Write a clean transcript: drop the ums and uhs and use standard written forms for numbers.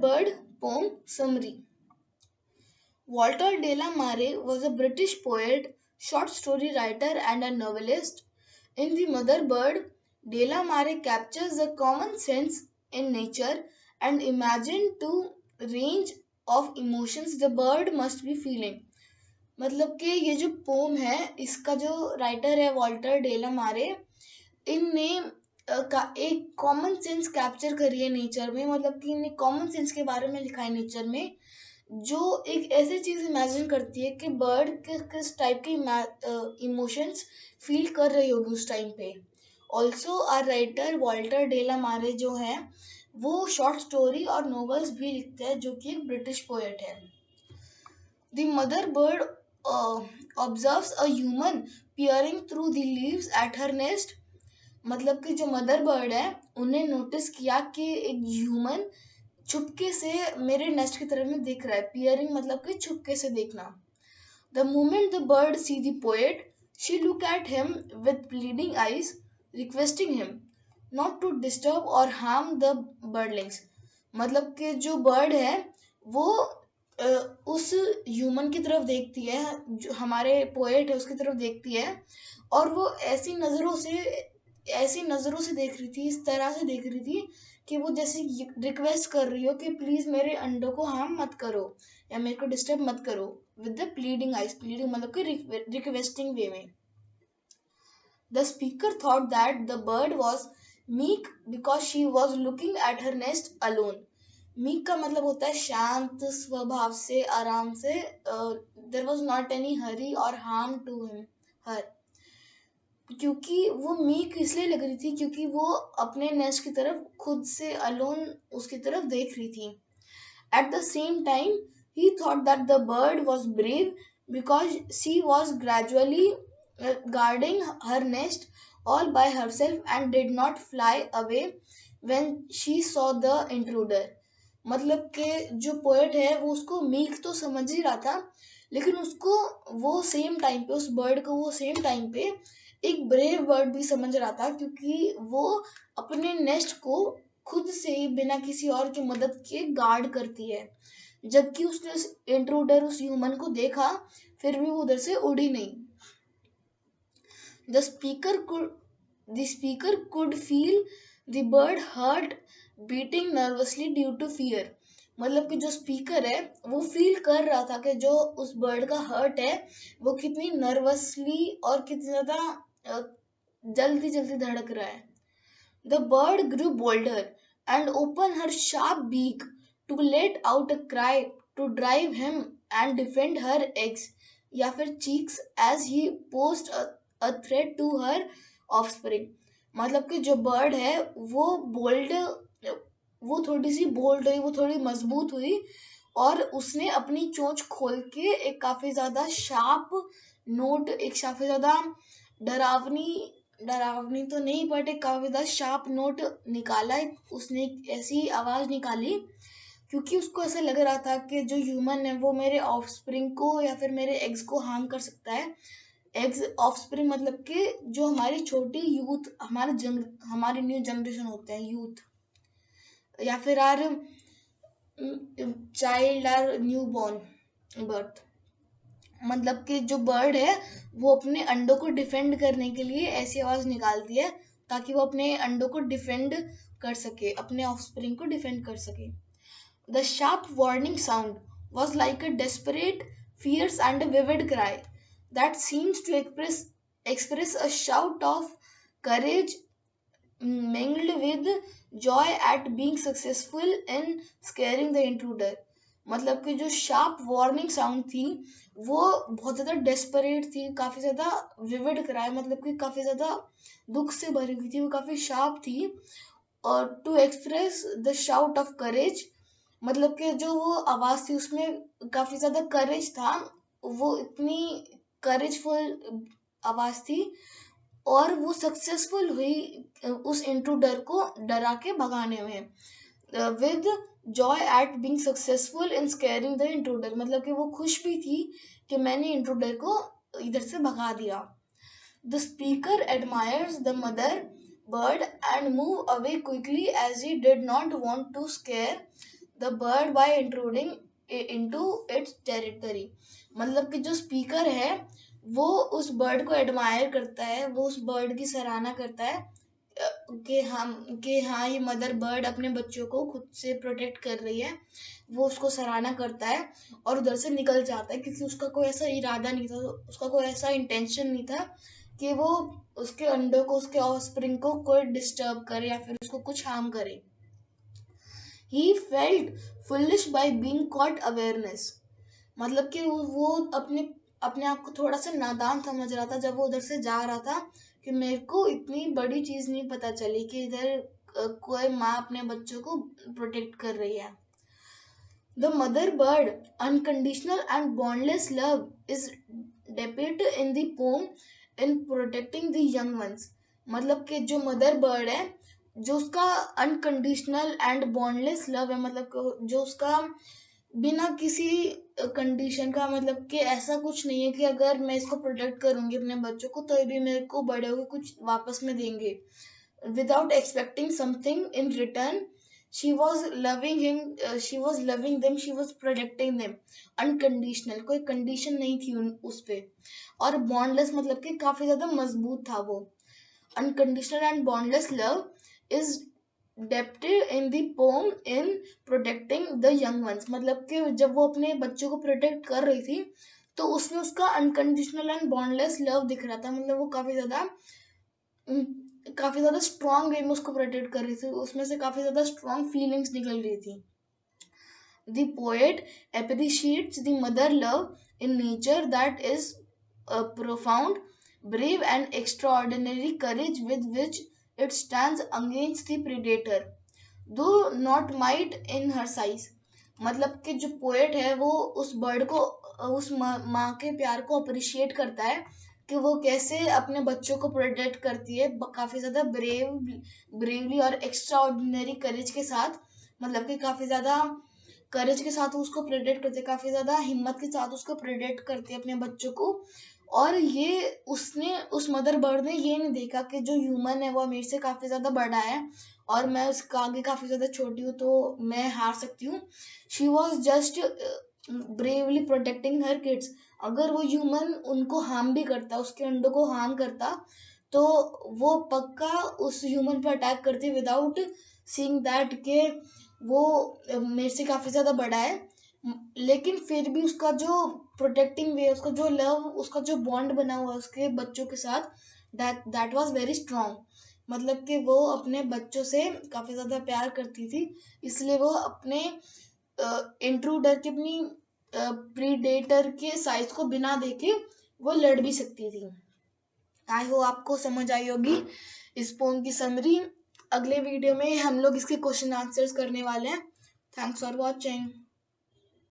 Bird poem summary. Walter de la Mare was a British poet, short story writer, and a novelist. In The Mother Bird, de la Mare captures the common sense in nature and imagine to range of emotions the bird must be feeling. मतलब कि ये जो pome है इसका जो writer है Walter डेला मारे, इनने का एक कॉमन सेंस कैप्चर करी है नेचर में, मतलब कि इनने कॉमन सेंस के बारे में लिखा है नेचर में, जो एक ऐसी चीज इमेजिन करती है कि बर्ड किस टाइप के इमोशंस फील कर रही होगी उस टाइम पे। ऑल्सो आर राइटर वॉल्टर डेला मारे जो है वो शॉर्ट स्टोरी और नॉवेल्स भी लिखते हैं, जो कि एक ब्रिटिश पोएट है। The mother bird observes a human peering through the leaves at her nest. मतलब कि जो मदर बर्ड है उन्हें नोटिस किया कि एक ह्यूमन छुपके से मेरे नेस्ट की तरफ में देख रहा है। पियरिंग मतलब कि छुपके से देखना। The moment the bird see the poet, she look at him with pleading eyes, requesting him not to disturb or harm the birdlings. मतलब कि जो बर्ड है वो उस ह्यूमन की तरफ देखती है, जो हमारे पोएट है उसकी तरफ देखती है, और वो ऐसी नज़रों से देख रही थी, इस तरह से देख रही थी कि वो जैसे रिक्वेस्ट कर रही हो कि प्लीज़ मेरे अंडों को हार्म मत करो या मेरे को डिस्टर्ब मत करो, with the pleading eyes. Pleading मतलब कि रिक्वेस्टिंग वे में। The speaker thought that the bird was meek because she was looking at her nest alone. Meek का मतलब होता है शांत स्वभाव से, आराम से। देयर वॉज नॉट एनी हरी और हार्म टू हिम हर। क्योंकि वो मीक इसलिए लग रही थी क्योंकि वो अपने नेस्ट की तरफ खुद से अलोन उसकी तरफ देख रही थी। At the same time he thought that the bird was brave because she was gradually guarding her nest all by herself and did not fly away when she saw the intruder। मतलब कि जो poet है वो उसको meek तो समझ ही रहा था, लेकिन उसको वो सेम टाइम पे, उस बर्ड को वो सेम टाइम पे एक ब्रेव बर्ड भी समझ रहा था, क्योंकि वो अपने नेस्ट को खुद से ही बिना किसी और की मदद के गार्ड करती है। जबकि उसने उस इंट्रूडर, उस ह्यूमन को देखा, फिर भी वो उधर से उड़ी नहीं। The speaker could feel the bird heart beating nervously due to fear। मतलब कि जो स्पीकर है वो फील कर रहा था कि जो उस बर्ड का हर्ट है वो कितनी नर्वसली और कितनी ज़्यादा जल्दी जल्दी धड़क रहा है। The bird grew bolder and opened her sharp beak to let out a cry to drive him and defend her eggs या फिर cheeks as he posed a threat to her offspring। मतलब कि जो बर्ड है वो bold, वो थोड़ी सी bold हुई, वो थोड़ी मजबूत हुई, और उसने अपनी चोंच खोल के एक काफ़ी ज़्यादा शार्प नोट, एक काफ़ी ज़्यादा डरावनी डरावनी तो नहीं बट एक काफ़ी ज़्यादा शार्प नोट निकाला। उसने एक ऐसी आवाज़ निकाली क्योंकि उसको ऐसा लग रहा था कि जो ह्यूमन है वो मेरे ऑफस्प्रिंग को या फिर मेरे एग्स को हार्म कर सकता है। एग्स ऑफस्प्रिंग मतलब कि जो हमारी छोटी यूथ, हमारी न्यू जनरेशन होते हैं यूथ, या फिर or child or new born birth. मतलब कि जो बर्ड है वो अपने अंडों को डिफेंड करने के लिए ऐसी आवाज़ निकालती है ताकि वो अपने अंडों को डिफेंड कर सके, अपने ऑफस्प्रिंग को डिफेंड कर सके। The sharp warning sound was like a desperate, fierce and vivid cry that seems to express a shout of courage mingled with joy at being successful in scaring the intruder। मतलब कि जो sharp warning sound थी वो बहुत ज़्यादा desperate थी, काफ़ी ज़्यादा विविड क्राई मतलब कि काफ़ी ज़्यादा दुख से भरी हुई थी, वो काफ़ी शार्प थी। और to express the shout of courage, मतलब कि जो वो आवाज़ थी उसमें काफ़ी ज़्यादा करेज था, वो इतनी करेजफुल आवाज़ थी, और वो सक्सेसफुल हुई उस इंट्रूडर को डरा के भगाने में। With Joy eight being successful in squaring the intruder, मतलब कि वो खुश भी थी कि मैंने इंट्रूडर को इधर से भगा दिया। The speaker admires the mother bird and move away quickly as he did not want to scare the bird by intruding into its territory. मतलब कि जो स्पीकर है वो उस बर्ड को एडमायर करता है, वो उस बर्ड की सराहना करता है कि हाँ ये मदर बर्ड अपने बच्चों को खुद से प्रोटेक्ट कर रही है। वो उसको सराहना करता है और उधर से निकल जाता है, क्योंकि उसका कोई ऐसा इरादा नहीं था, उसका कोई ऐसा इंटेंशन नहीं था कि वो उसके अंडों को, उसके ऑफस्प्रिंग को कोई डिस्टर्ब करे या फिर उसको कुछ हार्म करे। He felt foolish by being caught awareness। मतलब कि वो अपने अपने आप को थोड़ा सा नादान समझ रहा था जब वो उधर से जा रहा था, कि मेरे को इतनी बड़ी चीज नहीं पता चली कि इधर कोई माँ अपने बच्चों को प्रोटेक्ट कर रही है। The mother bird unconditional and boundless love is depicted in the poem in protecting the young ones। मतलब कि जो मदर बर्ड है, जो उसका अनकंडीशनल एंड बॉन्डलेस लव है, मतलब जो उसका बिना किसी कंडीशन का, मतलब कि ऐसा कुछ नहीं है कि अगर मैं इसको प्रोटेक्ट करूंगी अपने बच्चों को तो ये भी मेरे को बड़े होकर कुछ वापस में देंगे, without expecting something in return। She was loving him, she was loving them, she was protecting them unconditional। कोई कंडीशन नहीं थी उस पे। और बॉन्डलेस मतलब कि काफी ज्यादा मजबूत था वो। Unconditional and boundless love is depicted in the poem in protecting the young ones। मतलब कि जब वो अपने बच्चों को प्रोटेक्ट कर रही थी तो उसमें उसका अनकंडीशनल एंड बॉन्डलेस लव दिख रहा था। मतलब वो काफी ज्यादा स्ट्रॉन्ग वे में उसको प्रोटेक्ट कर रही थी, उसमें से काफी ज्यादा स्ट्रॉन्ग फीलिंग्स निकल रही थी। The poet appreciates the mother love in nature, that is a profound, brave and extraordinary courage with which it stands against the predator, though not might in her size। मतलब कि जो poet है वो उस bird को, उस माँ के प्यार को अप्रिशिएट करता है कि वो कैसे अपने बच्चों को प्रोटेक्ट करती है, काफी ज्यादा ब्रेवली और एक्स्ट्रा ऑर्डिनरी करेज के साथ। मतलब कि काफी ज्यादा करेज के साथ उसको प्रोटेक्ट करती है, काफी ज्यादा हिम्मत के साथ उसको प्रोटेक्ट करती है अपने बच्चों को। और ये उसने, उस मदर बर्ड ने ये नहीं देखा कि जो ह्यूमन है वो मेरे से काफी ज्यादा बड़ा है और मैं उसका आगे काफी ज्यादा छोटी हूँ तो मैं हार सकती हूँ। She was just bravely protecting her kids. अगर वो ह्यूमन उनको हार्म भी करता, उसके अंडों को हार्म करता, तो वो पक्का उस ह्यूमन पर अटैक करती विदाउट सीइंग दैट के वो मेरे से काफी ज्यादा बड़ा है। लेकिन फिर भी उसका जो प्रोटेक्टिंग वे, उसका जो लव, उसका जो बॉन्ड बना हुआ उसके बच्चों के साथ, दैट वाज वेरी स्ट्रांग। मतलब कि वो अपने बच्चों से काफी ज्यादा प्यार करती थी, इसलिए वो अपने इंट्रूडर के, अपनी प्रीडेटर के साइज को बिना देखे वो लड़ भी सकती थी। आई होप आपको समझ आई होगी इस पोम की समरी। अगले वीडियो में हम लोग इसके क्वेश्चन आंसर्स करने वाले हैं। Thanks for watching.